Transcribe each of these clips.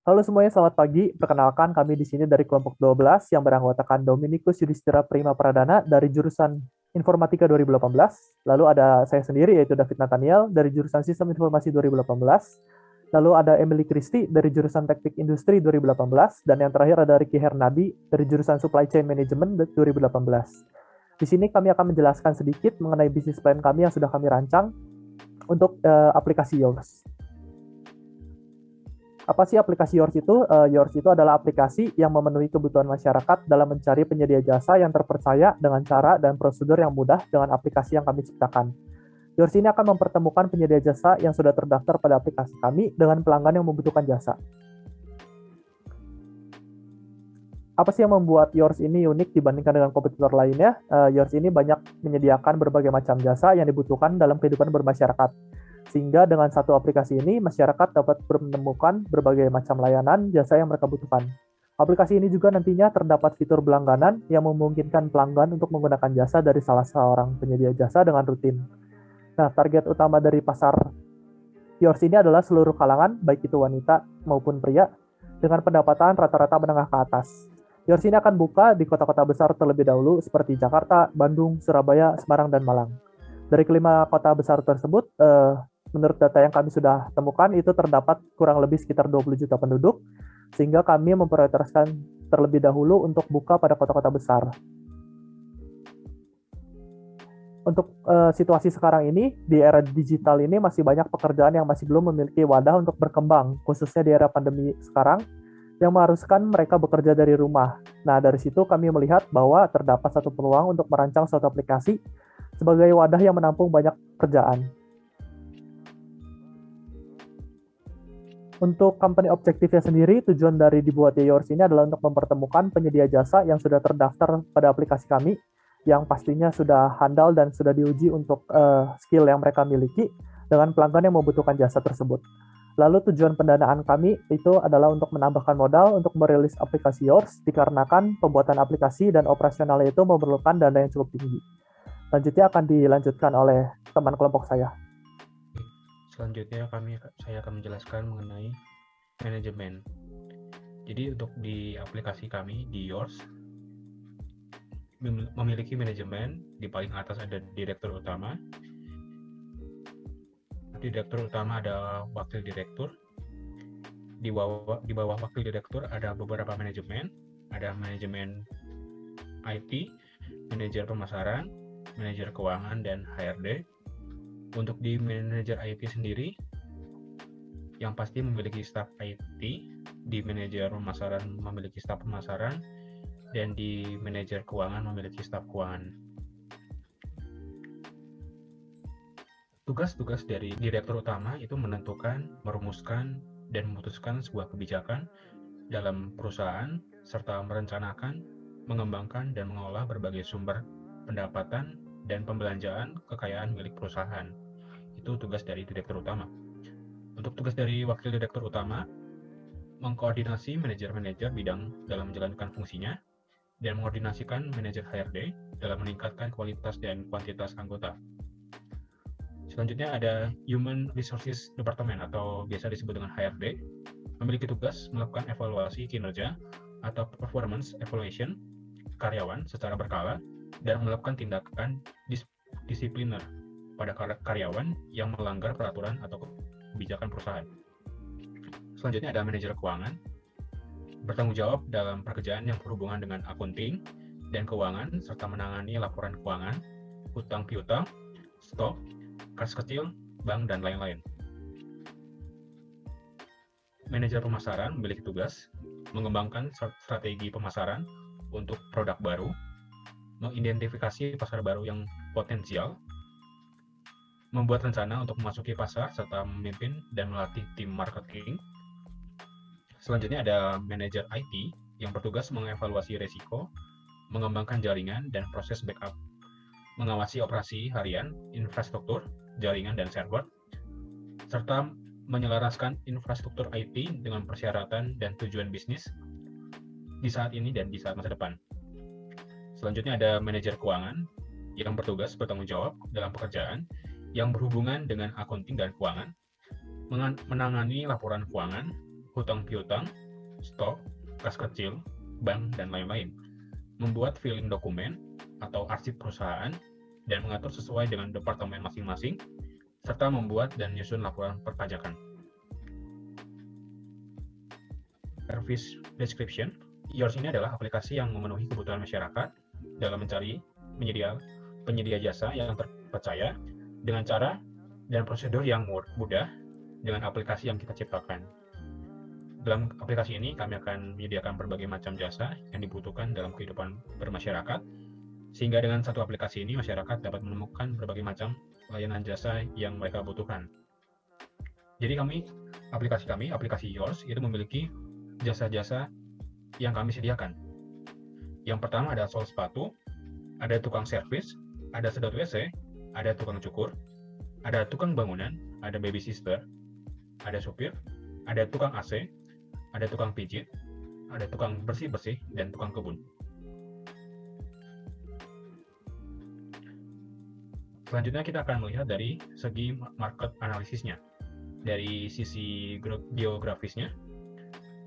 Halo semuanya, selamat pagi. Perkenalkan, kami di sini dari kelompok 12 yang beranggotakan Dominikus Yudhistira Prima Pradana dari jurusan Informatika 2018. Lalu ada saya sendiri, yaitu David Nathaniel dari jurusan Sistem Informasi 2018. Lalu ada Emily Christie dari jurusan Teknik Industri 2018. Dan yang terakhir ada Ricky Hernadi dari jurusan Supply Chain Management 2018. Di sini kami akan menjelaskan sedikit mengenai bisnis plan kami yang sudah kami rancang untuk aplikasi Yours. Apa sih aplikasi Yours itu? Yours itu adalah aplikasi yang memenuhi kebutuhan masyarakat dalam mencari penyedia jasa yang terpercaya dengan cara dan prosedur yang mudah dengan aplikasi yang kami ciptakan. Yours ini akan mempertemukan penyedia jasa yang sudah terdaftar pada aplikasi kami dengan pelanggan yang membutuhkan jasa. Apa sih yang membuat Yours ini unik dibandingkan dengan kompetitor lainnya? Yours ini banyak menyediakan berbagai macam jasa yang dibutuhkan dalam kehidupan bermasyarakat. Sehingga dengan satu aplikasi ini, masyarakat dapat menemukan berbagai macam layanan jasa yang mereka butuhkan. Aplikasi ini juga nantinya terdapat fitur berlangganan yang memungkinkan pelanggan untuk menggunakan jasa dari salah seorang penyedia jasa dengan rutin. Nah, target utama dari pasar Yours ini adalah seluruh kalangan, baik itu wanita maupun pria, dengan pendapatan rata-rata menengah ke atas. Yours ini akan buka di kota-kota besar terlebih dahulu seperti Jakarta, Bandung, Surabaya, Semarang, dan Malang. Dari kelima kota besar tersebut, menurut data yang kami sudah temukan, itu terdapat kurang lebih sekitar 20 juta penduduk, sehingga kami memprioritaskan terlebih dahulu untuk buka pada kota-kota besar. Untuk situasi sekarang ini, di era digital ini masih banyak pekerjaan yang masih belum memiliki wadah untuk berkembang, khususnya di era pandemi sekarang, yang mengharuskan mereka bekerja dari rumah. Nah, dari situ kami melihat bahwa terdapat satu peluang untuk merancang suatu aplikasi sebagai wadah yang menampung banyak kerjaan. Untuk company objektifnya sendiri, tujuan dari dibuatnya Yours ini adalah untuk mempertemukan penyedia jasa yang sudah terdaftar pada aplikasi kami, yang pastinya sudah handal dan sudah diuji untuk skill yang mereka miliki dengan pelanggan yang membutuhkan jasa tersebut. Lalu tujuan pendanaan kami itu adalah untuk menambahkan modal untuk merilis aplikasi Yours, dikarenakan pembuatan aplikasi dan operasionalnya itu memerlukan dana yang cukup tinggi. Selanjutnya akan dilanjutkan oleh teman kelompok saya. Selanjutnya saya akan menjelaskan mengenai manajemen. Jadi untuk di aplikasi kami di Yours memiliki manajemen. Di paling atas ada direktur utama. Direktur utama ada wakil direktur. Di bawah wakil direktur ada beberapa manajemen. Ada manajemen IT, manajer pemasaran, manajer keuangan, dan HRD. Untuk di manajer IT sendiri, yang pasti memiliki staf IT, di manajer pemasaran memiliki staf pemasaran, dan di manajer keuangan memiliki staf keuangan. Tugas-tugas dari direktur utama itu menentukan, merumuskan, dan memutuskan sebuah kebijakan dalam perusahaan, serta merencanakan, mengembangkan, dan mengolah berbagai sumber pendapatan dan pembelanjaan kekayaan milik perusahaan. Itu tugas dari direktur utama. Untuk tugas dari wakil direktur utama, mengkoordinasi manajer-manajer bidang dalam menjalankan fungsinya, dan mengkoordinasikan manajer HRD dalam meningkatkan kualitas dan kuantitas anggota. Selanjutnya ada Human Resources Department atau biasa disebut dengan HRD, memiliki tugas melakukan evaluasi kinerja atau performance evaluation karyawan secara berkala dan melakukan tindakan disipliner pada karyawan yang melanggar peraturan atau kebijakan perusahaan. Selanjutnya ada manajer keuangan, bertanggung jawab dalam pekerjaan yang berhubungan dengan akunting dan keuangan serta menangani laporan keuangan, hutang piutang, stok, kas kecil, bank, dan lain-lain. Manajer pemasaran memiliki tugas mengembangkan strategi pemasaran untuk produk baru, mengidentifikasi pasar baru yang potensial, membuat rencana untuk memasuki pasar, serta memimpin dan melatih tim marketing. Selanjutnya ada manajer IT yang bertugas mengevaluasi risiko, mengembangkan jaringan dan proses backup, mengawasi operasi harian, infrastruktur, jaringan, dan server, serta menyelaraskan infrastruktur IT dengan persyaratan dan tujuan bisnis di saat ini dan di saat masa depan. Selanjutnya ada manajer keuangan yang bertugas bertanggung jawab dalam pekerjaan yang berhubungan dengan akunting dan keuangan, menangani laporan keuangan, hutang piutang, stok, kas kecil, bank, dan lain-lain. Membuat filing dokumen atau arsip perusahaan dan mengatur sesuai dengan departemen masing-masing, serta membuat dan menyusun laporan perpajakan. Service description, Yours ini adalah aplikasi yang memenuhi kebutuhan masyarakat dalam mencari penyedia jasa yang terpercaya dengan cara dan prosedur yang mudah dengan aplikasi yang kita ciptakan. Dalam aplikasi ini, kami akan menyediakan berbagai macam jasa yang dibutuhkan dalam kehidupan bermasyarakat, sehingga dengan satu aplikasi ini, masyarakat dapat menemukan berbagai macam layanan jasa yang mereka butuhkan. Jadi aplikasi Yours, itu memiliki jasa-jasa yang kami sediakan. Yang pertama ada sol sepatu, ada tukang servis, ada sedot WC, ada tukang cukur, ada tukang bangunan, ada baby sister, ada supir, ada tukang AC, ada tukang pijit, ada tukang bersih-bersih, dan tukang kebun. Selanjutnya kita akan melihat dari segi market analisisnya. Dari sisi geografisnya,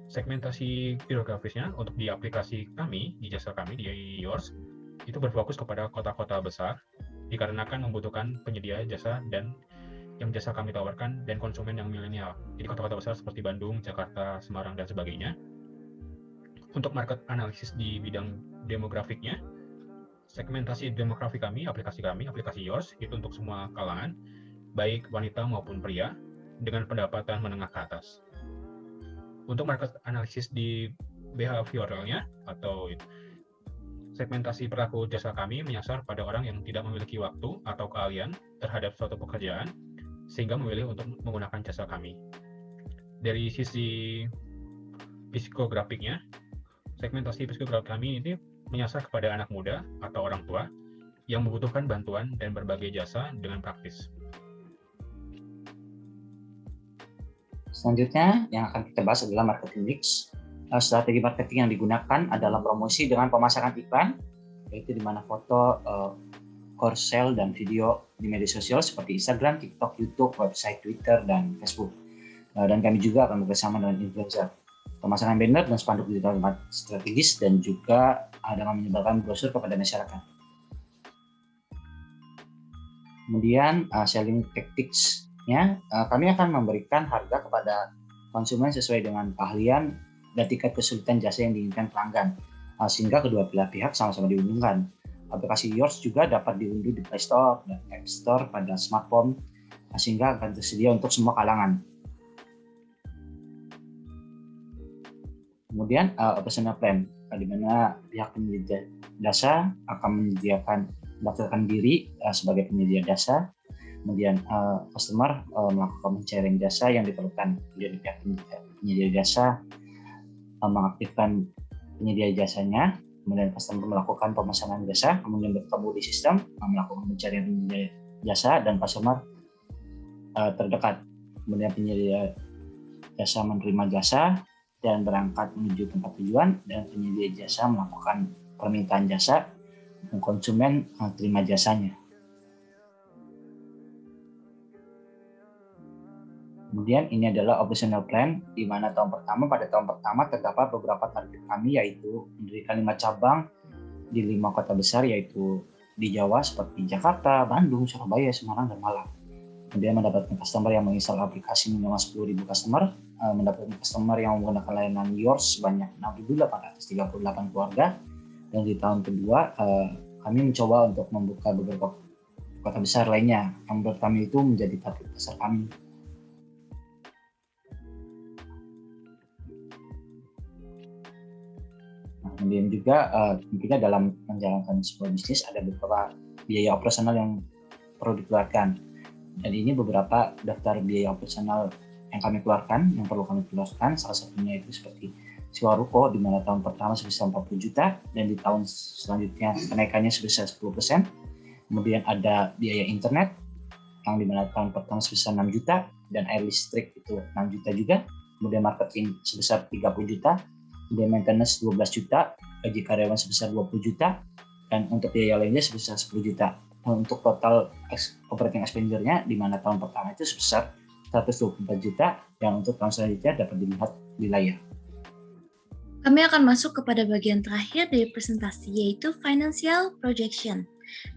segmentasi geografisnya untuk di aplikasi kami, di jasa kami, di Yours, itu berfokus kepada kota-kota besar, dikarenakan membutuhkan penyedia jasa dan yang jasa kami tawarkan dan konsumen yang milenial. Jadi kota-kota besar seperti Bandung, Jakarta, Semarang, dan sebagainya. Untuk market analisis di bidang demografiknya, segmentasi demografi kami, aplikasi Yours, itu untuk semua kalangan, baik wanita maupun pria, dengan pendapatan menengah ke atas. Untuk market analisis di behavioralnya, atau segmentasi perilaku jasa kami menyasar pada orang yang tidak memiliki waktu atau keahlian terhadap suatu pekerjaan, sehingga memilih untuk menggunakan jasa kami. Dari sisi psikografiknya, segmentasi psikografik kami ini menyasar kepada anak muda atau orang tua yang membutuhkan bantuan dan berbagai jasa dengan praktis. Selanjutnya yang akan kita bahas adalah marketing mix. Strategi marketing yang digunakan adalah promosi dengan pemasangan iklan, yaitu di mana foto, korsel, dan video di media sosial seperti Instagram, TikTok, YouTube, website, Twitter, dan Facebook. Dan kami juga akan bekerjasama dengan influencer. Pemasangan banner dan spanduk digital strategis dan juga dengan menyebarkan brosur kepada masyarakat. Kemudian selling tactics-nya, kami akan memberikan harga kepada konsumen sesuai dengan keahlian dan tingkat kesulitan jasa yang diinginkan pelanggan, sehingga kedua belah pihak sama-sama diuntungkan. Aplikasi Yours juga dapat diunduh di Play Store dan App Store pada smartphone, sehingga akan tersedia untuk semua kalangan. Kemudian operational plan, di mana pihak penyedia jasa akan mendaftarkan diri sebagai penyedia jasa. Kemudian customer melakukan pencairan jasa yang diperlukan. Jadi pihak penyedia jasa mengaktifkan penyedia jasanya. Kemudian customer melakukan pemesanan jasa, kemudian bertemu di sistem, melakukan pencarian penyedia jasa, dan customer terdekat. Kemudian penyedia jasa menerima jasa dan berangkat menuju tempat tujuan, dan penyedia jasa melakukan permintaan jasa, dan konsumen terima jasanya. Kemudian ini adalah operational plan, di mana pada tahun pertama terdapat beberapa target kami, yaitu mendirikan 5 cabang di 5 kota besar, yaitu di Jawa seperti Jakarta, Bandung, Surabaya, Semarang, dan Malang. Kemudian mendapatkan customer yang menginstal aplikasi minimal 10.000 customer, mendapatkan customer yang menggunakan layanan Yours sebanyak 6.838 keluarga, dan di tahun kedua kami mencoba untuk membuka beberapa kota besar lainnya, yang menurut kami itu menjadi target besar kami. Kemudian juga tentunya dalam menjalankan sebuah bisnis ada beberapa biaya operasional yang perlu dikeluarkan. Dan ini beberapa daftar biaya operasional yang kami keluarkan, yang perlu kami keluarkan. Salah satunya itu seperti sewa ruko, di mana tahun pertama sebesar 40 juta dan di tahun selanjutnya kenaikannya sebesar 10%. Kemudian ada biaya internet yang di mana tahun pertama sebesar 6 juta dan air listrik itu 6 juta juga. Kemudian marketing sebesar 30 juta. Kemudian maintenance 12 juta, gaji karyawan sebesar 20 juta, dan untuk biaya lainnya sebesar 10 juta. Dan untuk total operating expenditure-nya, di mana tahun pertama itu sebesar 124 juta yang untuk tahun selanjutnya dapat dilihat di layar. Kami akan masuk kepada bagian terakhir dari presentasi, yaitu Financial Projection.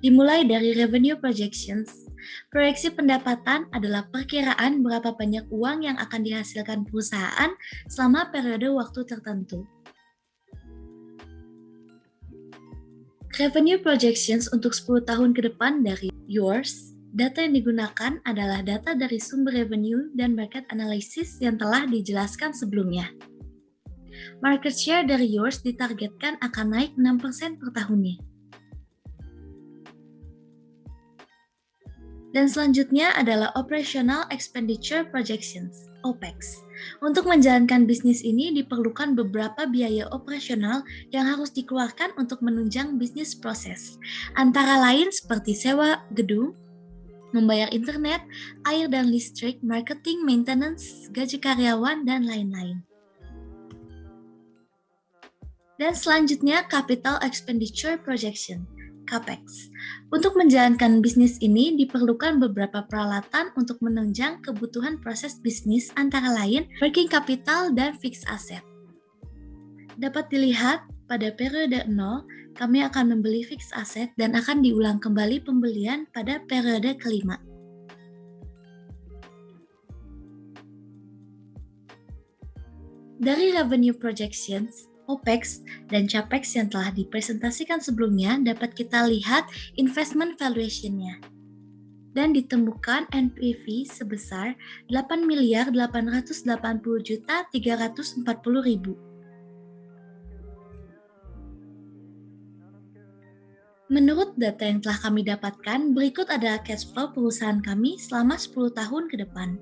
Dimulai dari Revenue Projections. Proyeksi pendapatan adalah perkiraan berapa banyak uang yang akan dihasilkan perusahaan selama periode waktu tertentu. Revenue Projections untuk 10 tahun ke depan dari Yours. Data yang digunakan adalah data dari sumber revenue dan market analysis yang telah dijelaskan sebelumnya. Market share dari Yours ditargetkan akan naik 6% per tahunnya. Dan selanjutnya adalah Operational Expenditure Projections, OPEX. Untuk menjalankan bisnis ini diperlukan beberapa biaya operasional yang harus dikeluarkan untuk menunjang bisnis proses, antara lain seperti sewa gedung, membayar internet, air dan listrik, marketing, maintenance, gaji karyawan, dan lain-lain. Dan selanjutnya Capital Expenditure Projection, CAPEX. Untuk menjalankan bisnis ini diperlukan beberapa peralatan untuk menunjang kebutuhan proses bisnis, antara lain working capital dan fixed asset. Dapat dilihat pada periode 0, kami akan membeli fixed asset dan akan diulang kembali pembelian pada periode kelima. Dari revenue projections, OPEX dan CAPEX yang telah dipresentasikan sebelumnya dapat kita lihat investment valuation-nya. Dan ditemukan NPV sebesar 8.880.340.000. Menurut data yang telah kami dapatkan, berikut adalah cash flow perusahaan kami selama 10 tahun ke depan.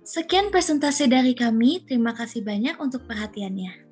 Sekian presentasi dari kami, terima kasih banyak untuk perhatiannya.